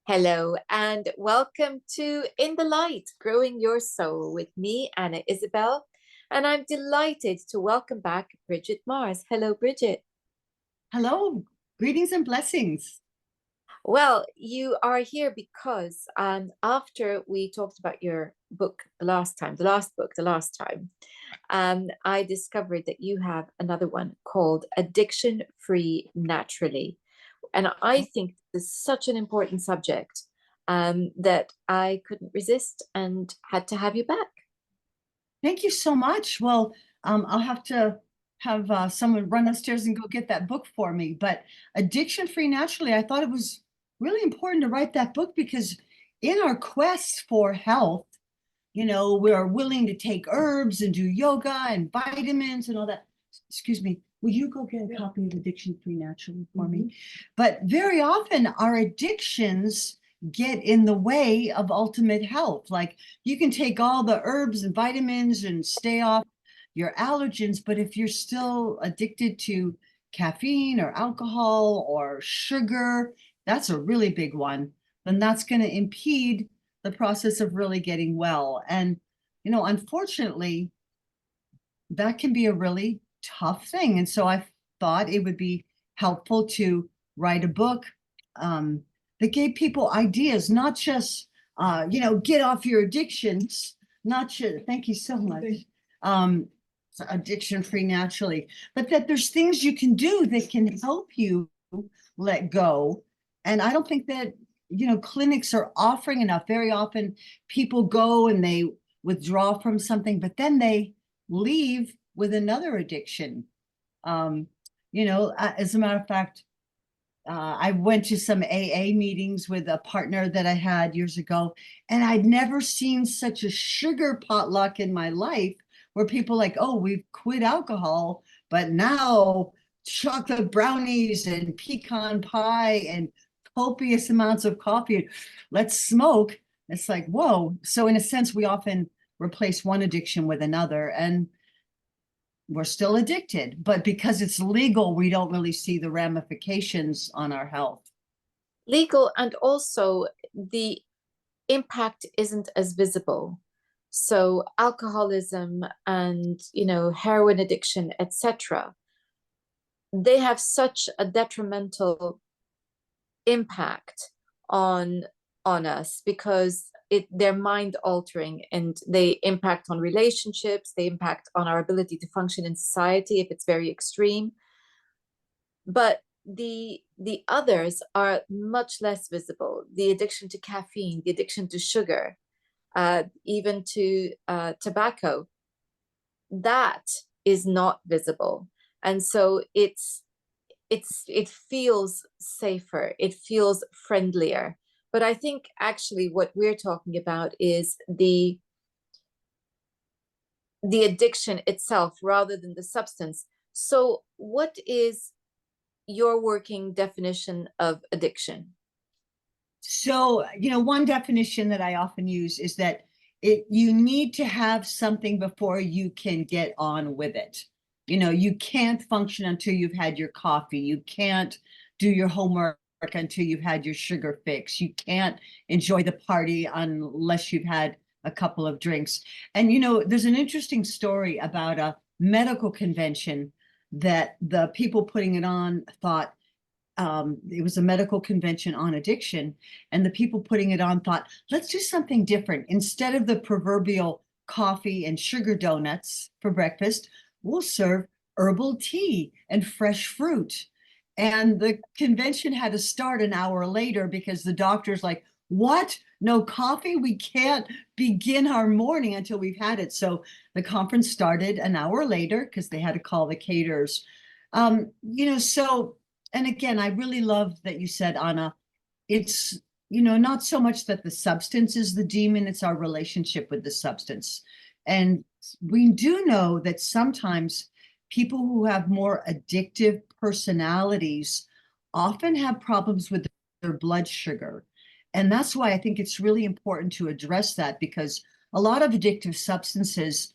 Hello and welcome to In the Light, Growing Your Soul with me, Anna Isabel. And I'm delighted to welcome back Brigitte Mars. Hello, Brigitte. Hello, greetings and blessings. Well, you are here because after we talked about your book the last time, I discovered that you have another one called Addiction Free Naturally. And I think this is such an important subject that I couldn't resist and had to have you back. Thank you so much. Well, I'll have to have someone run upstairs and go get that book for me. But Addiction Free Naturally, I thought it was really important to write that book because in our quest for health, we're willing to take herbs and do yoga and vitamins and all that. Excuse me, will you go get a copy of Addiction Free Naturally for me? But very often our addictions get in the way of ultimate health. Like you can take all the herbs and vitamins and stay off your allergens, but if you're still addicted to caffeine or alcohol or sugar, that's a really big one, then that's going to impede the process of really getting well. And, unfortunately, that can be a really tough thing. And so I thought it would be helpful to write a book that gave people ideas, not just, get off your addictions, not just, thank you so much. Addiction Free Naturally, but that there's things you can do that can help you let go. And I don't think that clinics are offering enough. Very often people go and they withdraw from something, but then they leave with another addiction. As a matter of fact, I went to some AA meetings with a partner that I had years ago, and I'd never seen such a sugar potluck in my life where people like, oh, we've quit alcohol, but now chocolate brownies and pecan pie and copious amounts of coffee. Let's smoke. It's like, whoa. So in a sense, we often replace one addiction with another, and we're still addicted, but because it's legal, we don't really see the ramifications on our health. Legal, and also the impact isn't as visible. So alcoholism and, heroin addiction, etc., they have such a detrimental impact on us because they're mind altering, and they impact on relationships, they impact on our ability to function in society if it's very extreme. But the others are much less visible. The addiction to caffeine, the addiction to sugar, even to tobacco, that is not visible. And so it feels safer, it feels friendlier. But I think actually what we're talking about is the addiction itself rather than the substance. So what is your working definition of addiction? So, one definition that I often use is that you need to have something before you can get on with it. You can't function until you've had your coffee. You can't do your homework until you've had your sugar fix. You can't enjoy the party unless you've had a couple of drinks. And, there's an interesting story about a medical convention that the people putting it on thought, it was a medical convention on addiction, and the people putting it on thought, let's do something different. Instead of the proverbial coffee and sugar donuts for breakfast, we'll serve herbal tea and fresh fruit. And the convention had to start an hour later because the doctor's like, what? No coffee? We can't begin our morning until we've had it. So the conference started an hour later because they had to call the caterers. So, and again, I really love that you said, Anna, it's, not so much that the substance is the demon, it's our relationship with the substance. And we do know that sometimes people who have more addictive personalities often have problems with their blood sugar. And that's why I think it's really important to address that, because a lot of addictive substances,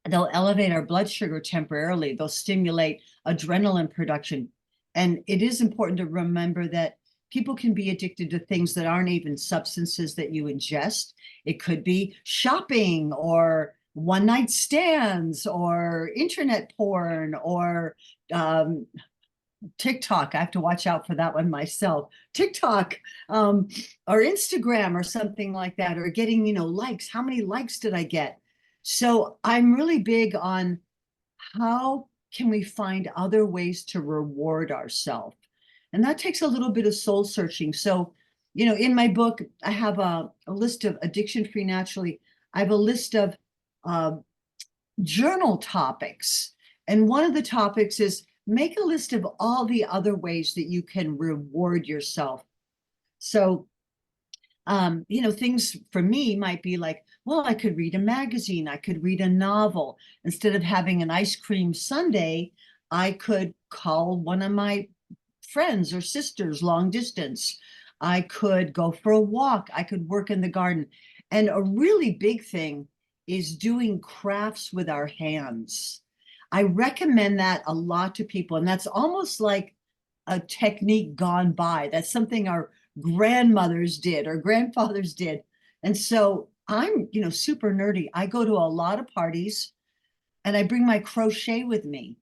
they'll elevate our blood sugar temporarily. They'll stimulate adrenaline production. And it is important to remember that people can be addicted to things that aren't even substances that you ingest. It could be shopping or one night stands or internet porn or TikTok. I have to watch out for that one myself. TikTok, or Instagram or something like that, or getting, likes. How many likes did I get? So I'm really big on how can we find other ways to reward ourselves? And that takes a little bit of soul searching. So, in my book, I have a list of addiction free naturally. I have a list of uh, journal topics. And one of the topics is make a list of all the other ways that you can reward yourself. So, things for me might be like, well, I could read a magazine, I could read a novel. Instead of having an ice cream sundae, I could call one of my friends or sisters long distance. I could go for a walk. I could work in the garden. And a really big thing is doing crafts with our hands. I recommend that a lot to people. And that's almost like a technique gone by. That's something our grandmothers did or grandfathers did. And so I'm, super nerdy. I go to a lot of parties and I bring my crochet with me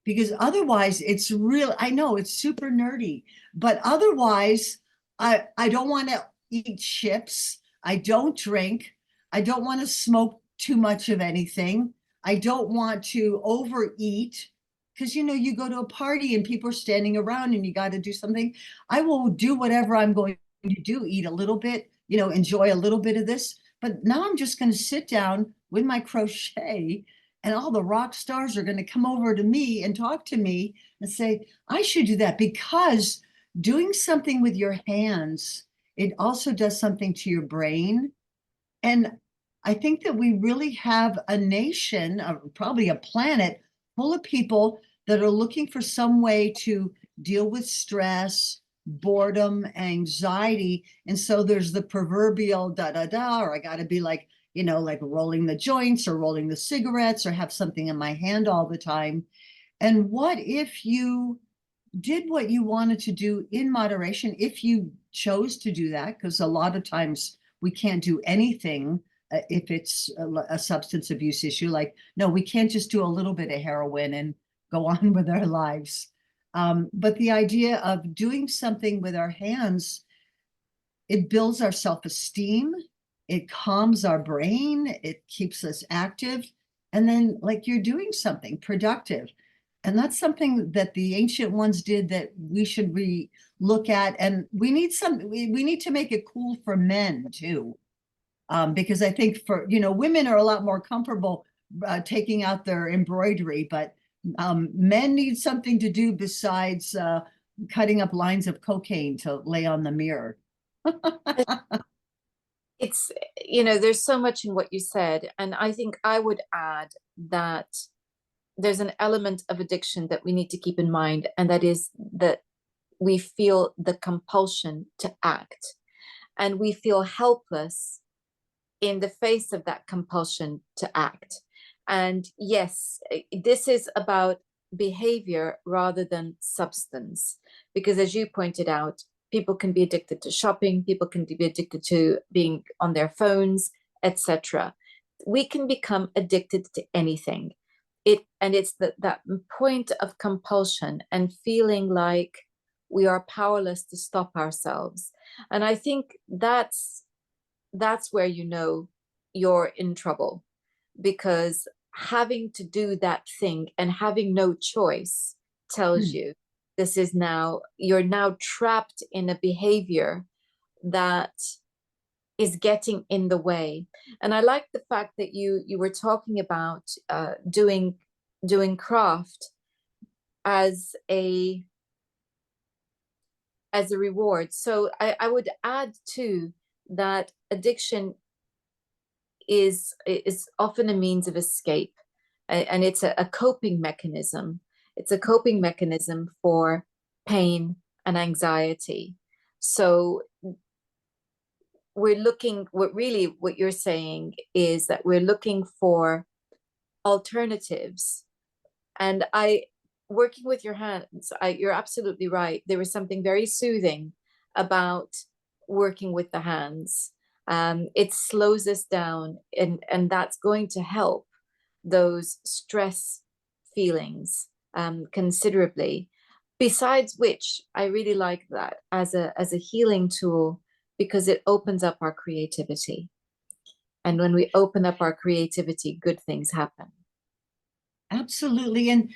because otherwise it's real. I know it's super nerdy, but otherwise I don't want to eat chips. I don't drink. I don't want to smoke too much of anything. I don't want to overeat because you go to a party and people are standing around and you got to do something. I will do whatever I'm going to do, eat a little bit, enjoy a little bit of this. But now I'm just going to sit down with my crochet and all the rock stars are going to come over to me and talk to me and say, I should do that because doing something with your hands, it also does something to your brain. And I think that we really have a nation, probably a planet full of people that are looking for some way to deal with stress, boredom, anxiety. And so there's the proverbial da da da, or I got to be like, like rolling the joints or rolling the cigarettes or have something in my hand all the time. And what if you did what you wanted to do in moderation, if you chose to do that? Because a lot of times we can't do anything if it's a substance abuse issue. Like, no, we can't just do a little bit of heroin and go on with our lives. But the idea of doing something with our hands, it builds our self-esteem, it calms our brain, it keeps us active, and then like you're doing something productive. And that's something that the ancient ones did that we should look at. And we need we need to make it cool for men too. Because I think for, women are a lot more comfortable taking out their embroidery, but men need something to do besides cutting up lines of cocaine to lay on the mirror. It's, there's so much in what you said. And I think I would add that there's an element of addiction that we need to keep in mind, and that is that we feel the compulsion to act, and we feel helpless in the face of that compulsion to act. And yes, this is about behavior rather than substance, because as you pointed out, people can be addicted to shopping, people can be addicted to being on their phones, etc. We can become addicted to anything. It's that point of compulsion and feeling like we are powerless to stop ourselves. And I think that's where you're in trouble, because having to do that thing and having no choice tells Hmm. you you're now trapped in a behavior that is getting in the way. And I like the fact that you were talking about doing craft as a reward. So I would add too that addiction is often a means of escape, and it's a coping mechanism. It's a coping mechanism for pain and anxiety. So what you're saying is that we're looking for alternatives. And working with your hands, you're absolutely right. There is something very soothing about working with the hands. It slows us down, and that's going to help those stress feelings considerably. Besides which, I really like that as a healing tool because it opens up our creativity. And when we open up our creativity, good things happen. Absolutely. And,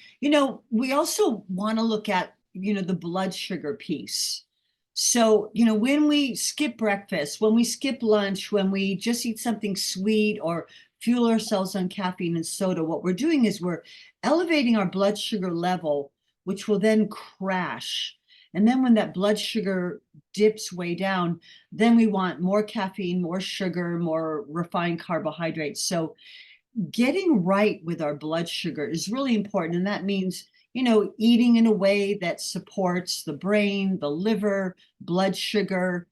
we also want to look at, the blood sugar piece. So, when we skip breakfast, when we skip lunch, when we just eat something sweet or fuel ourselves on caffeine and soda, what we're doing is we're elevating our blood sugar level, which will then crash. And then when that blood sugar dips way down, then we want more caffeine, more sugar, more refined carbohydrates. So getting right with our blood sugar is really important. And that means, eating in a way that supports the brain, the liver, blood sugar.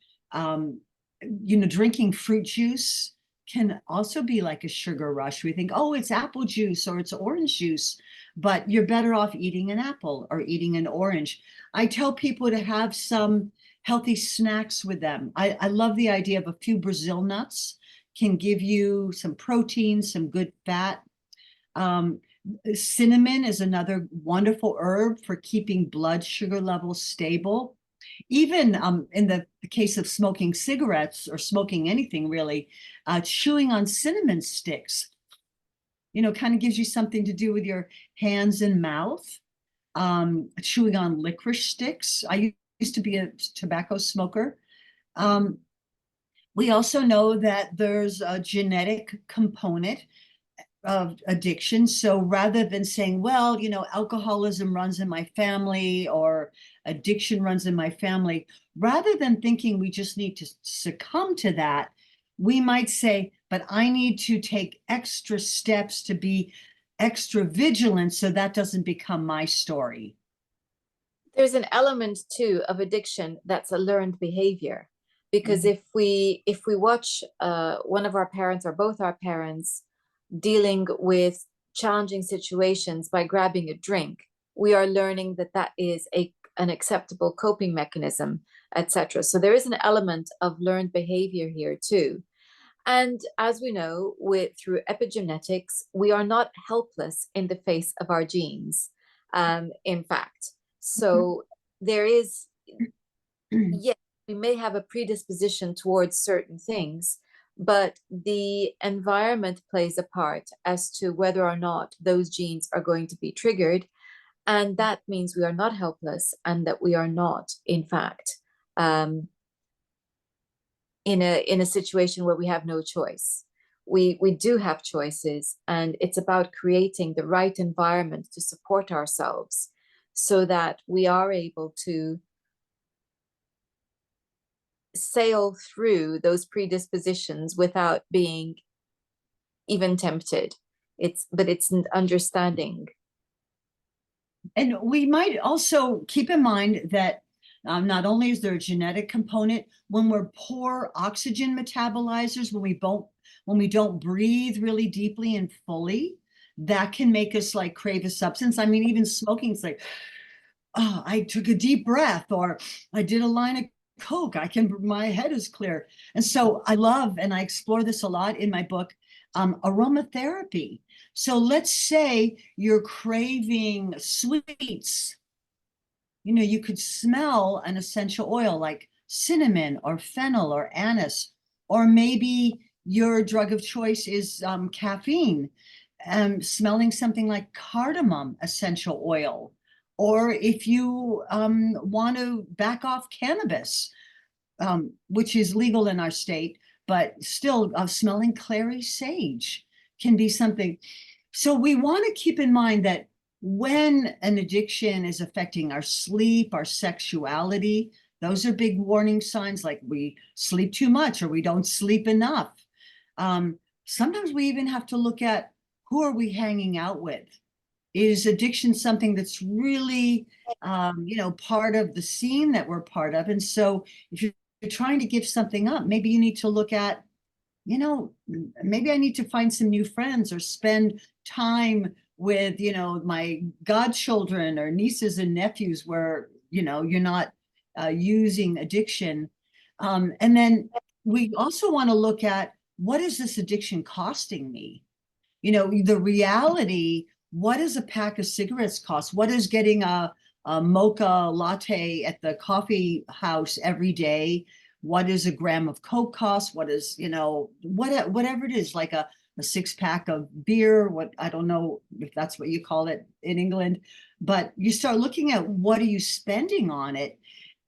Drinking fruit juice can also be like a sugar rush. We think, oh, it's apple juice or it's orange juice, but you're better off eating an apple or eating an orange. I tell people to have some healthy snacks with them. I love the idea of a few Brazil nuts can give you some protein, some good fat. Cinnamon is another wonderful herb for keeping blood sugar levels stable. Even in the case of smoking cigarettes or smoking anything really, chewing on cinnamon sticks, kind of gives you something to do with your hands and mouth. Chewing on licorice sticks. I used to be a tobacco smoker. We also know that there's a genetic component of addiction. So rather than saying, well, alcoholism runs in my family or addiction runs in my family, rather than thinking we just need to succumb to that, we might say, but I need to take extra steps to be extra vigilant so that doesn't become my story. There's an element too of addiction that's a learned behavior. Because if we watch one of our parents or both our parents dealing with challenging situations by grabbing a drink, we are learning that that is an acceptable coping mechanism, etc. So there is an element of learned behavior here too. And as we know, through epigenetics, we are not helpless in the face of our genes, in fact. So there is, yes, we may have a predisposition towards certain things, but the environment plays a part as to whether or not those genes are going to be triggered. And that means we are not helpless and that we are not, in fact, in a situation where we have no choice. We do have choices, and it's about creating the right environment to support ourselves so that we are able to sail through those predispositions without being even tempted. It's an understanding. And we might also keep in mind that not only is there a genetic component, when we're poor oxygen metabolizers, when we don't breathe really deeply and fully, that can make us like crave a substance. I mean, even smoking, it's like, oh, I took a deep breath, or I did a line of Coke. My head is clear. And so I love, and I explore this a lot in my book, aromatherapy. So let's say you're craving sweets. You could smell an essential oil like cinnamon or fennel or anise, or maybe your drug of choice is caffeine, smelling something like cardamom essential oil. Or if you want to back off cannabis, which is legal in our state, but still smelling clary sage can be something. So we want to keep in mind that when an addiction is affecting our sleep, our sexuality, those are big warning signs, like we sleep too much or we don't sleep enough. Sometimes we even have to look at who are we hanging out with. Is addiction something that's really, part of the scene that we're part of? And so if you're trying to give something up, maybe you need to look at, maybe I need to find some new friends or spend time with, my godchildren or nieces and nephews where, you're not using addiction. And then we also want to look at, what is this addiction costing me? You know, the reality, what does a pack of cigarettes cost? What is getting a mocha latte at the coffee house every day? What is a gram of Coke cost? What is, you know, whatever it is, like a six pack of beer, what, I don't know if that's what you call it in England, but you start looking at what are you spending on it.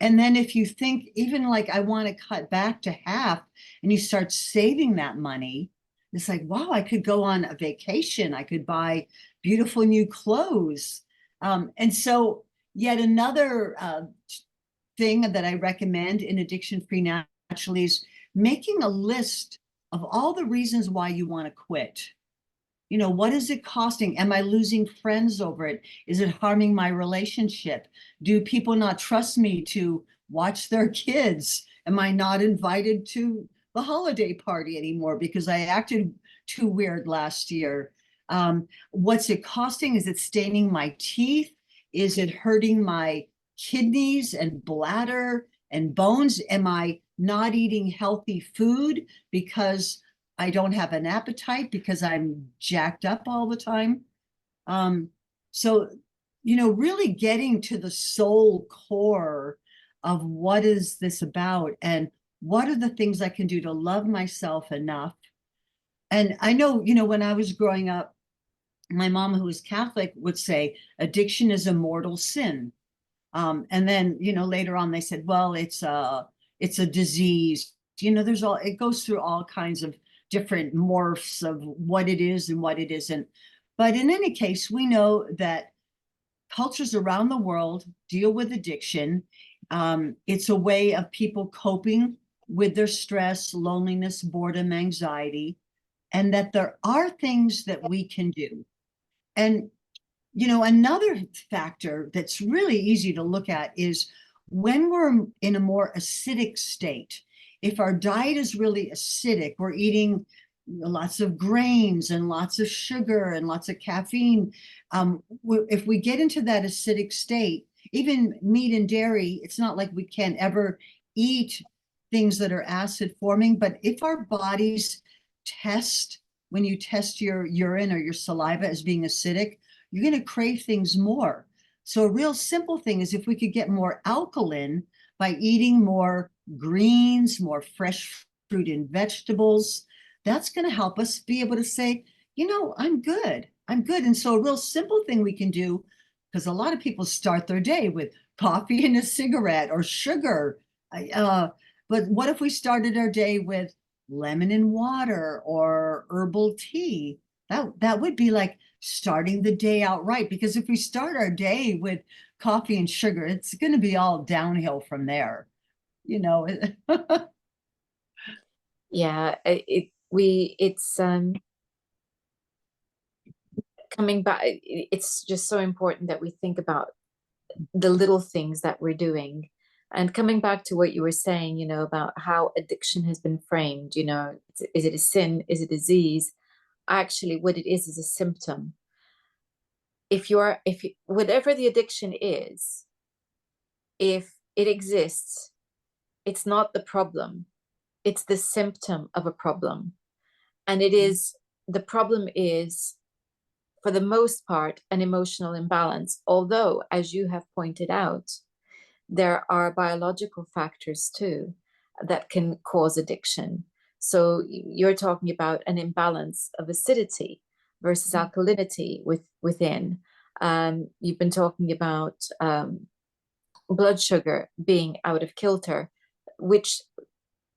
And then if you think, even like, I want to cut back to half, and you start saving that money, it's like, wow, I could go on a vacation. I could buy beautiful new clothes. And so yet another thing that I recommend in Addiction Free Naturally is making a list of all the reasons why you want to quit. You know, what is it costing? Am I losing friends over it? Is it harming my relationship? Do people not trust me to watch their kids? Am I not invited to the holiday party anymore because I acted too weird last year? What's it costing? Is it staining my teeth? Is it hurting my kidneys and bladder and bones? Am I not eating healthy food because I don't have an appetite because I'm jacked up all the time? So, you know, really getting to the soul core of what is this about, and what are the things I can do to love myself enough. And I know, you know, when I was growing up, my mom, who was Catholic, would say addiction is a mortal sin. And then, you know, later on they said, well, it's a disease. You know, there's all, it goes through all kinds of different morphs of what it is and what it isn't. But in any case, we know that cultures around the world deal with addiction. It's a way of people coping with their stress, loneliness, boredom, anxiety, and that there are things that we can do. And, you know, another factor that's really easy to look at is when we're in a more acidic state. If our diet is really acidic, we're eating lots of grains and lots of sugar and lots of caffeine. If we get into that acidic state, even meat and dairy, it's not like we can't ever eat things that are acid forming, but if our bodies test, when you test your urine or your saliva as being acidic, you're going to crave things more. So a real simple thing is if we could get more alkaline by eating more greens, more fresh fruit and vegetables, that's going to help us be able to say, you know, I'm good. I'm good. And so a real simple thing we can do, because a lot of people start their day with coffee and a cigarette or sugar. But what if we started our day with lemon and water or herbal tea? That would be like starting the day out right. Because if we start our day with coffee and sugar, it's going to be all downhill from there. You know. Yeah, it's coming back. It's just so important that we think about the little things that we're doing. And coming back to what you were saying, you know, about how addiction has been framed, you know, is it a sin? Is it a disease? Actually, what it is a symptom. Whatever the addiction is, if it exists, it's not the problem, it's the symptom of a problem. And the problem is, for the most part, an emotional imbalance. Although, as you have pointed out, there are biological factors too that can cause addiction. So you're talking about an imbalance of acidity versus alkalinity within. You've been talking about blood sugar being out of kilter, which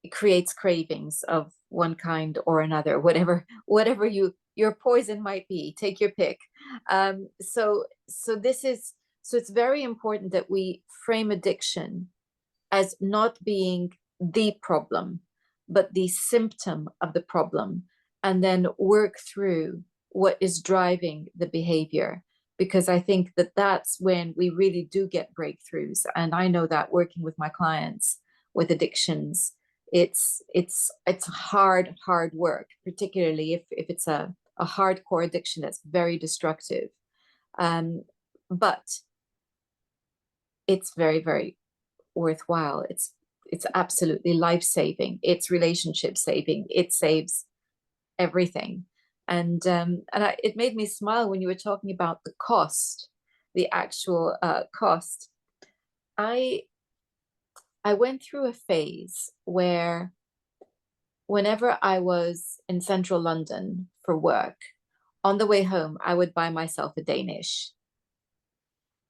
creates cravings of one kind or another, whatever your poison might be. Take your pick. So it's very important that we frame addiction as not being the problem, but the symptom of the problem, and then work through what is driving the behavior. Because I think that that's when we really do get breakthroughs. And I know that working with my clients with addictions, it's hard work, particularly if it's a hardcore addiction that's very destructive. But it's very worthwhile. It's absolutely life-saving. It's relationship saving. It saves everything. It made me smile when you were talking about the cost, the actual cost. I I went through a phase where whenever I was in central London for work, on the way home, I would buy myself a Danish.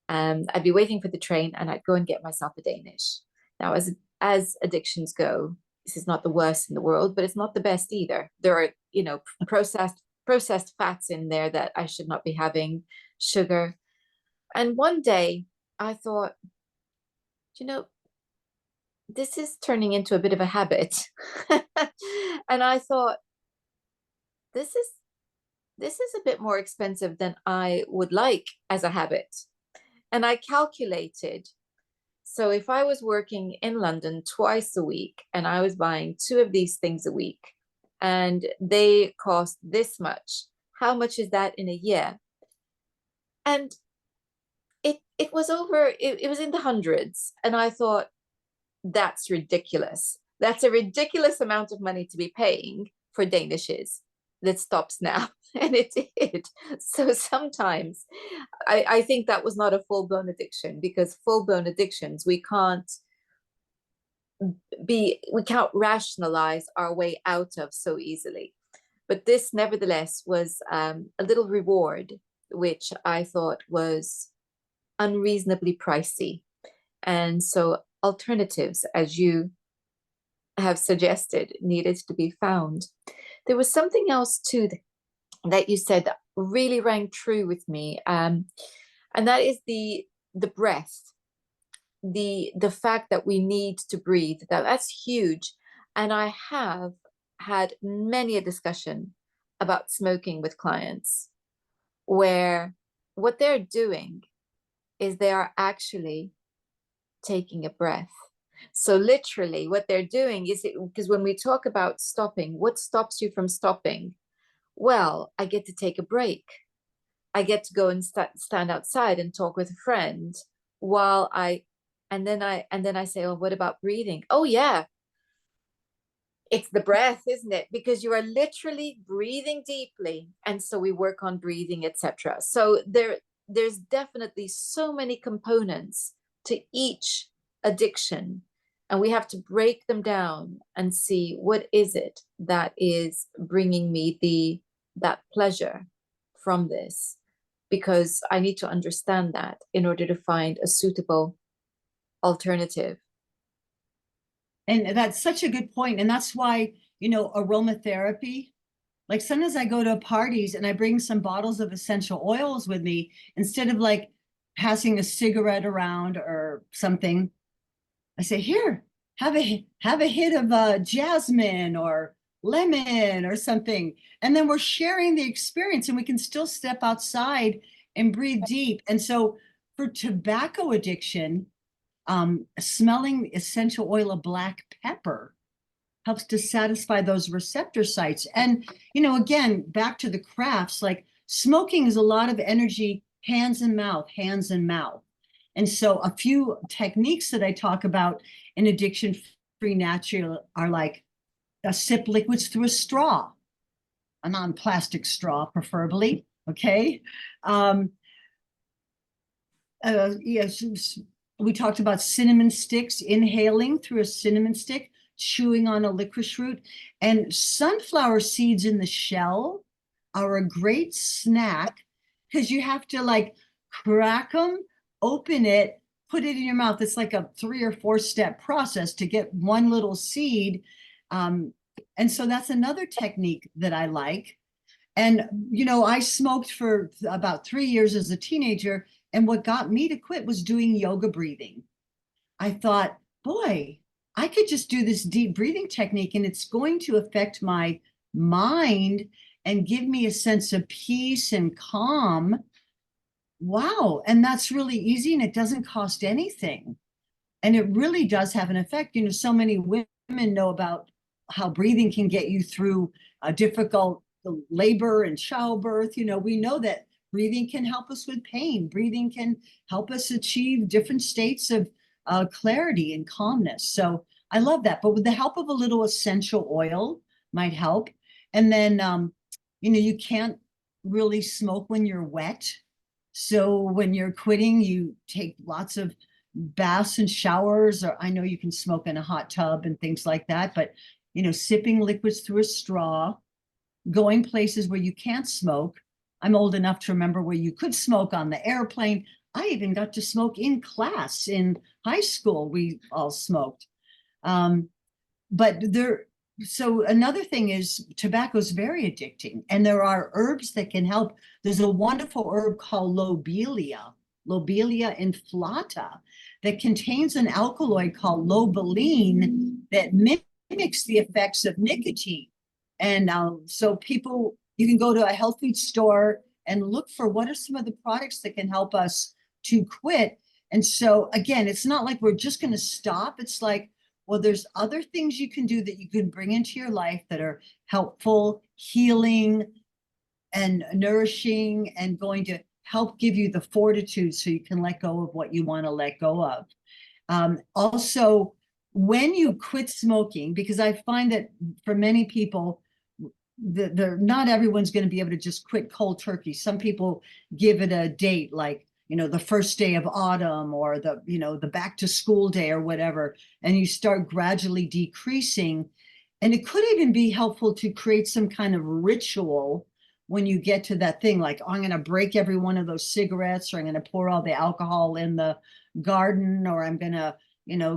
I'd be waiting for the train and I'd go and get myself a Danish. Now, as addictions go, this is not the worst in the world, but it's not the best either. There are, processed fats in there that I should not be having, sugar. And one day I thought, you know, this is turning into a bit of a habit. And I thought, this is this is a bit more expensive than I would like as a habit. And I calculated. So if I was working in London twice a week and I was buying two of these things a week and they cost this much, how much is that in a year? And it was in the hundreds. And I thought, that's ridiculous. That's a ridiculous amount of money to be paying for Danishes. That stops now. And it did. So sometimes I think that was not a full-blown addiction, because full-blown addictions, we can't rationalize our way out of so easily. But this nevertheless was a little reward, which I thought was unreasonably pricey. And so alternatives, as you have suggested, needed to be found. There was something else too that you said that really rang true with me, and that is the breath, the fact that we need to breathe. That's huge. And I have had many a discussion about smoking with clients, where what they're doing is they are actually taking a breath. So literally what they're doing is, because when we talk about stopping, what stops you from stopping? Well, I get to take a break. I get to go and stand outside and talk with a friend while and then I say, oh, what about breathing? Oh yeah, it's the breath, isn't it? Because you are literally breathing deeply. And so we work on breathing, etc. So there's definitely so many components to each addiction, and we have to break them down and see what is it that is bringing me that pleasure from this, because I need to understand that in order to find a suitable alternative. And that's such a good point. And that's why, aromatherapy, like sometimes I go to parties and I bring some bottles of essential oils with me instead of like passing a cigarette around or something. I say, here, have a hit of jasmine or lemon or something. And then we're sharing the experience and we can still step outside and breathe deep. And so for tobacco addiction, smelling essential oil of black pepper helps to satisfy those receptor sites. And, again, back to the crafts, like smoking is a lot of energy, hands and mouth, hands and mouth. And so a few techniques that I talk about in addiction-free natural are like sip liquids through a straw, a non-plastic straw, preferably. Okay. Yes, we talked about cinnamon sticks, inhaling through a cinnamon stick, chewing on a licorice root, and sunflower seeds in the shell are a great snack because you have to like crack them, open it, put it in your mouth. It's like a 3 or 4 step process to get one little seed. And so that's another technique that I like. And, I smoked for about 3 years as a teenager. And what got me to quit was doing yoga breathing. I thought, boy, I could just do this deep breathing technique and it's going to affect my mind and give me a sense of peace and calm. Wow. And that's really easy and it doesn't cost anything. And it really does have an effect. So many women know about how breathing can get you through a difficult labor and childbirth. We know that breathing can help us with pain. Breathing can help us achieve different states of clarity and calmness. So I love that. But with the help of a little essential oil might help. And then, you can't really smoke when you're wet. So when you're quitting, you take lots of baths and showers, or I know you can smoke in a hot tub and things like that, but sipping liquids through a straw, going places where you can't smoke. I'm old enough to remember where you could smoke on the airplane. I even got to smoke in class in high school. We all smoked. But so another thing is tobacco is very addicting, and there are herbs that can help. There's a wonderful herb called Lobelia inflata, that contains an alkaloid called lobeline that mimics the effects of nicotine. And so you can go to a health food store and look for what are some of the products that can help us to quit. And so again, it's not like we're just going to stop. It's like, well, there's other things you can do that you can bring into your life that are helpful, healing, and nourishing, and going to help give you the fortitude so you can let go of what you want to let go of. Also, when you quit smoking, because I find that for many people, not everyone's going to be able to just quit cold turkey. Some people give it a date, like the first day of autumn, or the back to school day, or whatever, and you start gradually decreasing. And it could even be helpful to create some kind of ritual when you get to that thing, like, oh, I'm going to break every one of those cigarettes, or I'm going to pour all the alcohol in the garden, or I'm going to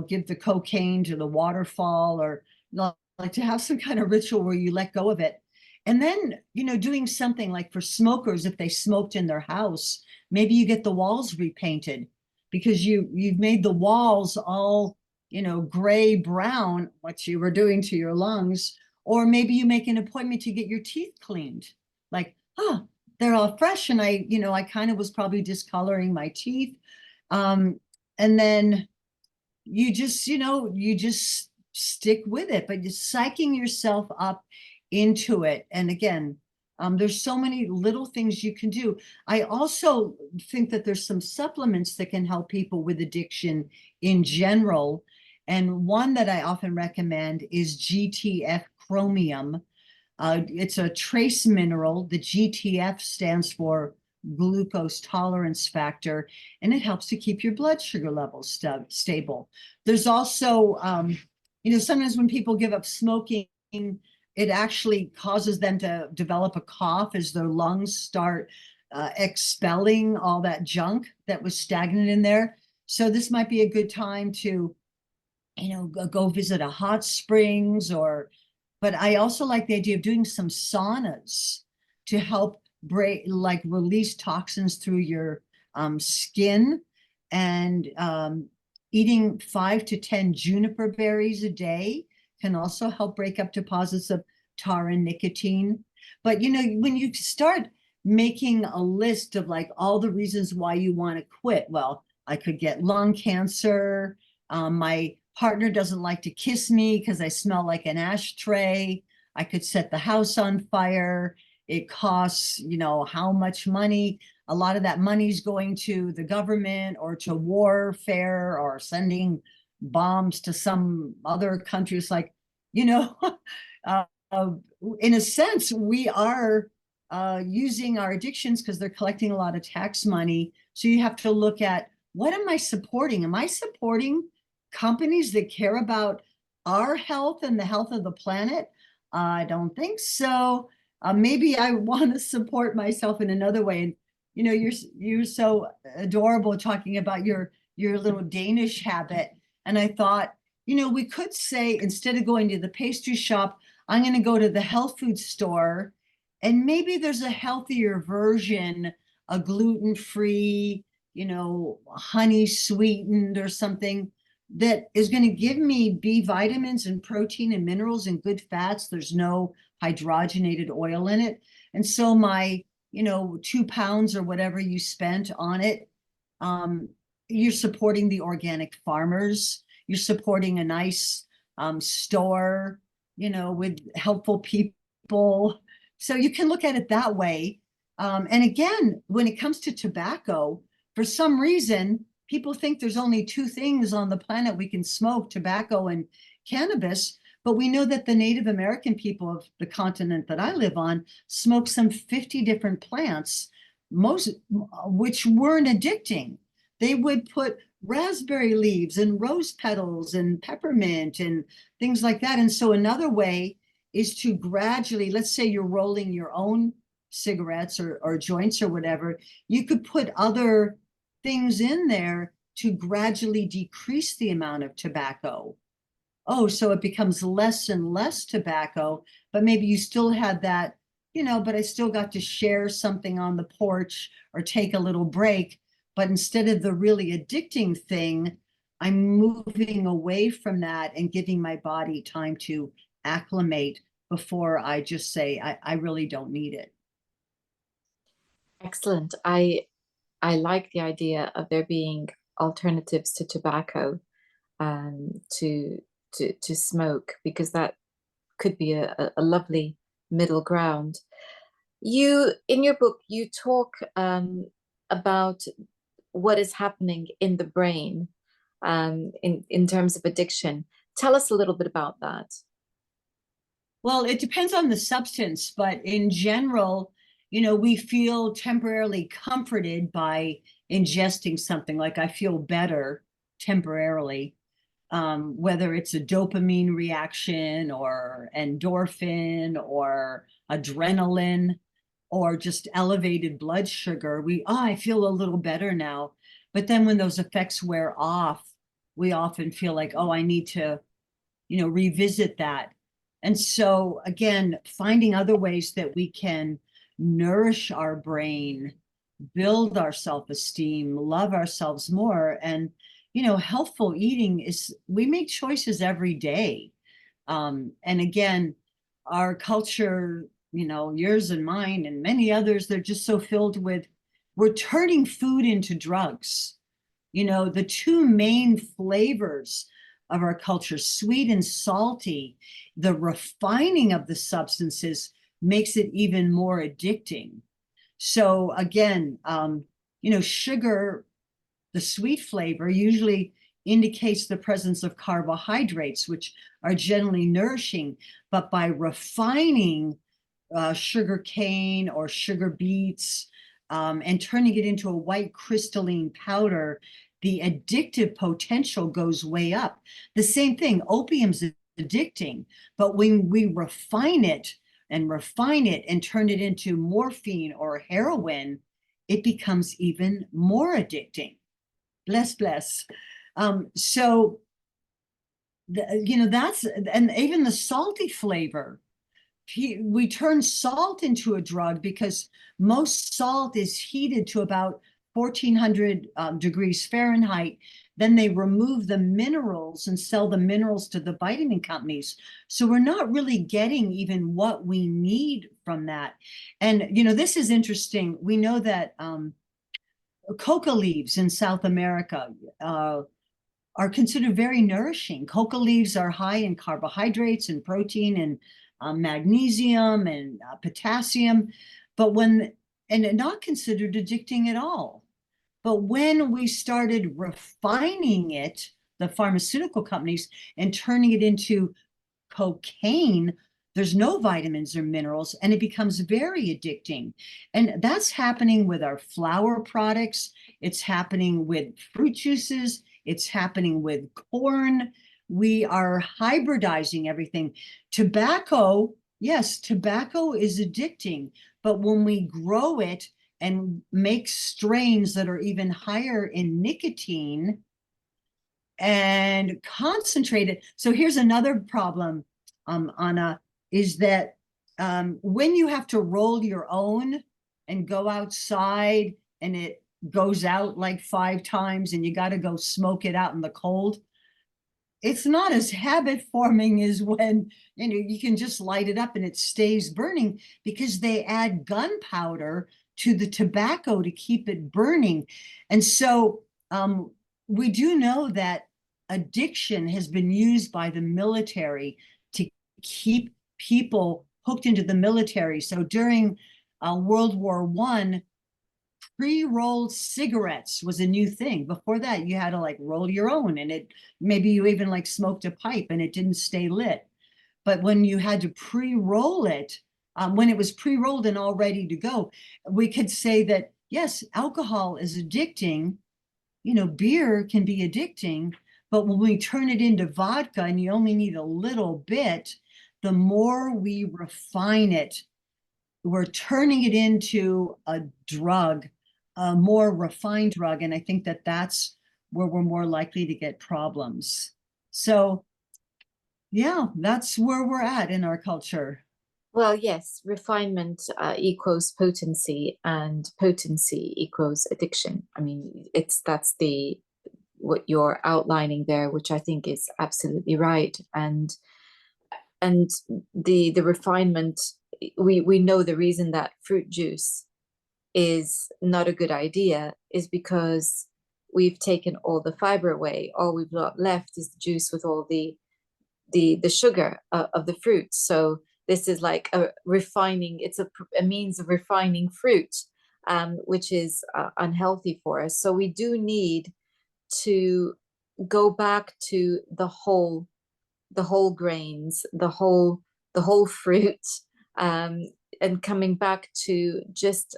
give the cocaine to the waterfall, or like to have some kind of ritual where you let go of it. And then, doing something like for smokers, if they smoked in their house, maybe you get the walls repainted, because you've made the walls all, gray brown, what you were doing to your lungs. Or maybe you make an appointment to get your teeth cleaned. Like, they're all fresh. And I kind of was probably discoloring my teeth. And then you just stick with it, but you're psyching yourself up into it. And again, there's so many little things you can do. I also think that there's some supplements that can help people with addiction in general. And one that I often recommend is GTF chromium. It's a trace mineral. The GTF stands for glucose tolerance factor, and it helps to keep your blood sugar levels stable. There's also, sometimes when people give up smoking, it actually causes them to develop a cough as their lungs start expelling all that junk that was stagnant in there. So this might be a good time to, go visit a hot springs, but I also like the idea of doing some saunas to help release toxins through your skin, and eating 5 to 10 juniper berries a day can also help break up deposits of tar and nicotine. But when you start making a list of like all the reasons why you want to quit, well, I could get lung cancer, my partner doesn't like to kiss me because I smell like an ashtray, I could set the house on fire, it costs how much money. A lot of that money's going to the government or to warfare or sending bombs to some other countries. Like, uh, in a sense, we are using our addictions because they're collecting a lot of tax money. So you have to look at, what am I supporting? Am I supporting companies that care about our health and the health of the planet? I don't think so. Maybe I want to support myself in another way. And you're so adorable talking about your little Danish habit. And I thought, we could say, instead of going to the pastry shop, I'm going to go to the health food store, and maybe there's a healthier version, a gluten-free, honey sweetened or something that is going to give me B vitamins and protein and minerals and good fats. There's no hydrogenated oil in it. And so my, 2 pounds or whatever you spent on it, you're supporting the organic farmers. You're supporting a nice store, with helpful people. So you can look at it that way. And again, when it comes to tobacco, for some reason, people think there's only two things on the planet we can smoke, tobacco and cannabis. But we know that the Native American people of the continent that I live on smoke some 50 different plants, most which weren't addicting. They would put raspberry leaves and rose petals and peppermint and things like that. And so another way is to gradually, let's say you're rolling your own cigarettes or joints or whatever, you could put other things in there to gradually decrease the amount of tobacco. Oh, so it becomes less and less tobacco, but maybe you still had that, but I still got to share something on the porch or take a little break. But instead of the really addicting thing, I'm moving away from that and giving my body time to acclimate before I just say, I really don't need it. Excellent. I like the idea of there being alternatives to tobacco, to smoke, because that could be a lovely middle ground. You, in your book, you talk about what is happening in the brain, in terms of addiction. Tell us a little bit about that. Well, it depends on the substance, but in general, we feel temporarily comforted by ingesting something. Like I feel better temporarily, whether it's a dopamine reaction or endorphin or adrenaline or just elevated blood sugar. I feel a little better now. But then when those effects wear off, we often feel like, oh, I need to, revisit that. And so again, finding other ways that we can nourish our brain, build our self-esteem, love ourselves more. And, healthful eating is, we make choices every day. And again, our culture, yours and mine and many others, they're just so filled with, we're turning food into drugs. The two main flavors of our culture, sweet and salty, the refining of the substances makes it even more addicting. So again, sugar, the sweet flavor usually indicates the presence of carbohydrates, which are generally nourishing. But by refining sugar cane or sugar beets and turning it into a white crystalline powder, the addictive potential goes way up. The same thing, opium's addicting, but when we refine it and turn it into morphine or heroin, it becomes even more addicting. Bless, bless. So, that's, and even the salty flavor, we turn salt into a drug because most salt is heated to about 1400 degrees Fahrenheit. Then they remove the minerals and sell the minerals to the vitamin companies. So we're not really getting even what we need from that. And, this is interesting. We know that coca leaves in South America are considered very nourishing. Coca leaves are high in carbohydrates and protein and magnesium and potassium, and not considered addicting at all. But when we started refining it, the pharmaceutical companies, and turning it into cocaine, there's no vitamins or minerals, and it becomes very addicting. And that's happening with our flour products. It's happening with fruit juices. It's happening with corn. We are hybridizing everything. Tobacco, yes, tobacco is addicting, but when we grow it and make strains that are even higher in nicotine and concentrate it. So here's another problem, Anna, is that when you have to roll your own and go outside and it goes out like 5 times and you got to go smoke it out in the cold, it's not as habit forming as when you can just light it up and it stays burning, because they add gunpowder to the tobacco to keep it burning. And so we do know that addiction has been used by the military to keep people hooked into the military. So during World War I, pre-rolled cigarettes was a new thing. Before that, you had to like roll your own, and it maybe you even like smoked a pipe and it didn't stay lit. But when you had to pre-roll it, when it was pre-rolled and all ready to go, we could say that yes, alcohol is addicting. Beer can be addicting, but when we turn it into vodka and you only need a little bit, the more we refine it, we're turning it into a drug, a more refined drug. And I think that that's where we're more likely to get problems. So, yeah, that's where we're at in our culture. Well, yes, refinement equals potency, and potency equals addiction. I mean, that's the what you're outlining there, which I think is absolutely right. And the refinement, we know the reason that fruit juice is not a good idea is because we've taken all the fiber away. All we've got left is the juice with all the sugar of the fruit. So this is like a refining. It's a means of refining fruit, which is unhealthy for us. So we do need to go back to the whole grains, the whole fruit, um, and coming back to just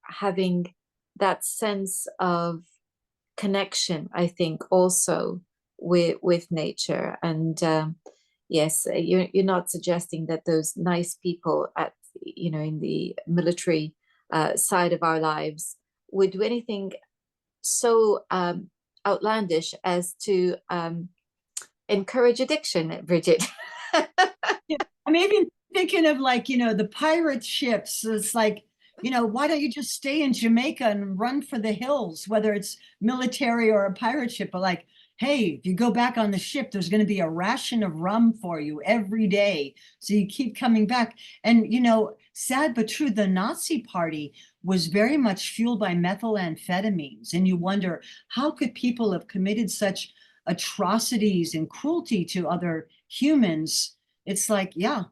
having that sense of connection, I think, also with nature. And yes, you're not suggesting that those nice people at in the military side of our lives would do anything so outlandish as to encourage addiction, Bridget. Yeah. I'm even thinking of like, the pirate ships. It's like, why don't you just stay in Jamaica and run for the hills, whether it's military or a pirate ship? But like, hey, if you go back on the ship, there's going to be a ration of rum for you every day. So you keep coming back. And, sad but true, the Nazi party was very much fueled by methamphetamines. And you wonder, how could people have committed such atrocities and cruelty to other humans? It's like, yeah,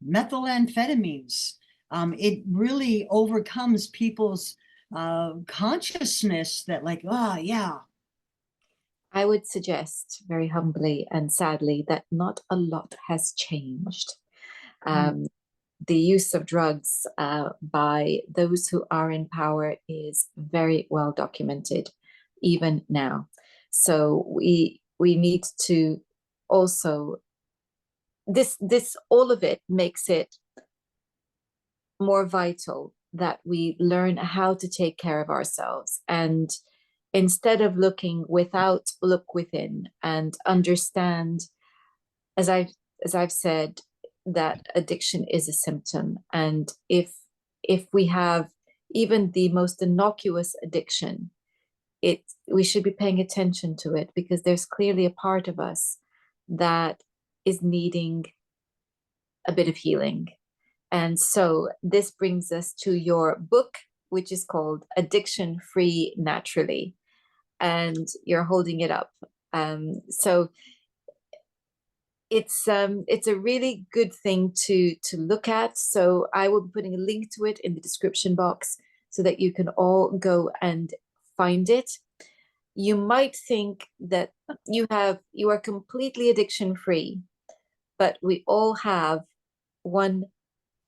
methamphetamines. It really overcomes people's consciousness that like, oh, yeah. I would suggest very humbly and sadly that not a lot has changed. Um, the use of drugs by those who are in power is very well documented, even now. So we need to also this all of it makes it more vital that we learn how to take care of ourselves, and instead of looking without, look within and understand, as I've said, that addiction is a symptom. And if we have even the most innocuous addiction, we should be paying attention to it, because there's clearly a part of us that is needing a bit of healing. And so this brings us to your book, which is called Addiction Free Naturally, and you're holding it up. So it's a really good thing to look at. So I will be putting a link to it in the description box so that you can all go and find it. You might think that you are completely addiction free, but we all have one,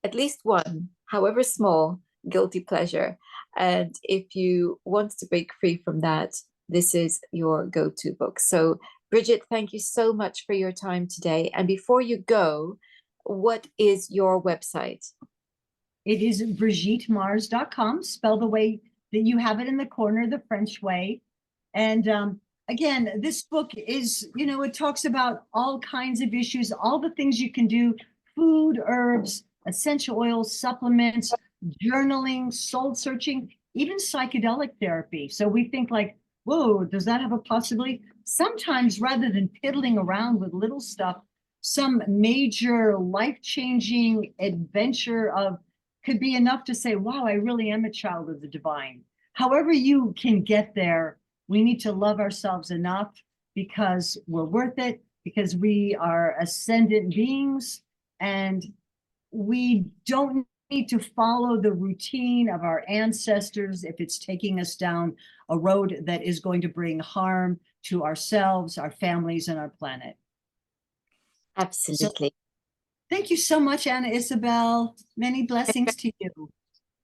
at least one, however small, guilty pleasure. And if you want to break free from that, this is your go-to book. So, Brigitte, thank you so much for your time today. And before you go, what is your website? It is BrigitteMars.com, spelled the way that you have it in the corner, the French way. And again, this book is, it talks about all kinds of issues, all the things you can do: food, herbs, essential oils, supplements, journaling, soul searching, even psychedelic therapy. So we think like, whoa, does that have a possibility? Sometimes rather than piddling around with little stuff, some major life-changing adventure of could be enough to say, wow, I really am a child of the divine. However you can get there, we need to love ourselves enough, because we're worth it, because we are ascendant beings, and we don't need to follow the routine of our ancestors if it's taking us down a road that is going to bring harm to ourselves, our families, and our planet. So Absolutely. thank you so much, Anna Isabel. Many blessings to you.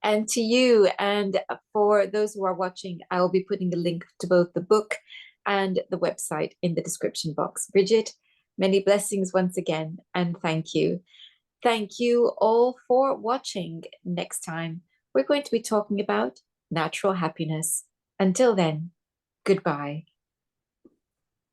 And to you, and for those who are watching, I will be putting a link to both the book and the website in the description box. Brigitte, many blessings once again, and thank you. Thank you all for watching. Next time, we're going to be talking about natural happiness. Until then, goodbye.